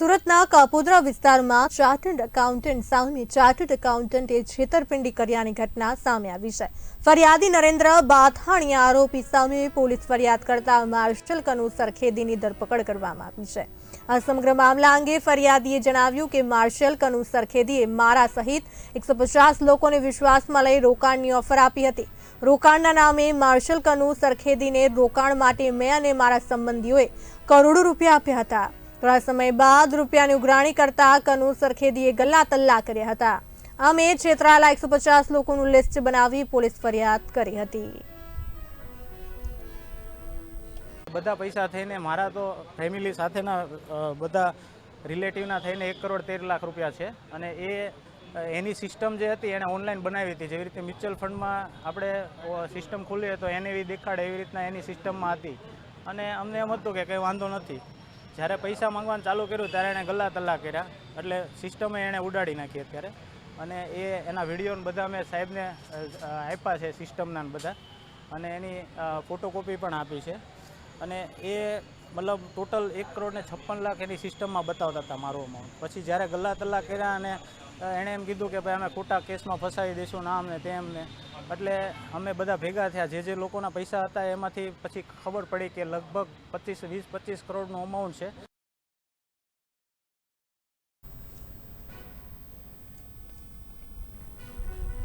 સુરતના કાપોદ્રા વિસ્તારમાં chartered accountant સામે ચાર્ટર્ડ એકાઉન્ટન્ટે છેતરપિંડી કર્યાની ઘટના સામે આવી છે। ફરિયાદી નરેન્દ્ર બાથાણીયા આરોપી સામે પોલીસ ફરિયાદ કરતા માર્શલ કનુ સરખેદીની ધરપકડ કરવામાં આવી છે। આ સમગ્ર મામલા અંગે ફરિયાદીએ જણાવ્યું કે માર્શલ કનુ સરખેદીએ મારા સહિત 150 લોકોને વિશ્વાસમાં લઈ રોકાણની ઓફર આપી હતી। રોકાણના નામે માર્શલ કનુ સરખેદીને રોકાણ માટે મેં અને મારા સંબંધીઓએ કરોડો રૂપિયા આપ્યા હતા। થોડા સમય બાદ રૂપિયાની ઉઘરાણી કરતા કનુ સરખેદીએ ગલ્લા તલ્લા કર્યા હતા। આમે છેતરાયેલા 150 લોકોનું લિસ્ટ બનાવી પોલીસ ફરિયાદ કરી હતી। બધા પૈસા થઈને મારા તો ફેમિલી સાથેના બધા રિલેટિવના થઈને 1,13,00,000 રૂપિયા છે અને એની સિસ્ટમ જે હતી એને ઓનલાઈન બનાવી હતી। જેવી રીતે મ્યુચ્યુઅલ ફંડમાં આપણે સિસ્ટમ ખોલીએ તો એને એવી દેખાડે એવી રીતના એની સિસ્ટમમાં હતી અને અમને એમ હતું કે કંઈ વાંધો નથી। જ્યારે પૈસા માંગવાનું ચાલુ કર્યું ત્યારે એણે ગલ્લા તલ્લા કર્યા એટલે સિસ્ટમે એણે ઉડાડી નાખી અત્યારે અને એના વિડીયોને બધા મેં સાહેબને આપ્યા છે સિસ્ટમના બધા અને એની ફોટોકોપી પણ આપી છે અને એ મતલબ ટોટલ 1,56,00,000 એની સિસ્ટમમાં બતાવતા હતા મારો અમાઉન્ટ। પછી જ્યારે ગલ્લા તલ્લા કર્યા અને એણે એમ કીધું કે ભાઈ અમે ખોટા કેસમાં ફસાવી દઈશું ના અમને તેમને એટલે અમે બધા ભેગા થયા જે લોકોના પૈસા હતા એમાંથી પછી ખબર પડી કે લગભગ 20-25 કરોડનું અમાઉન્ટ છે।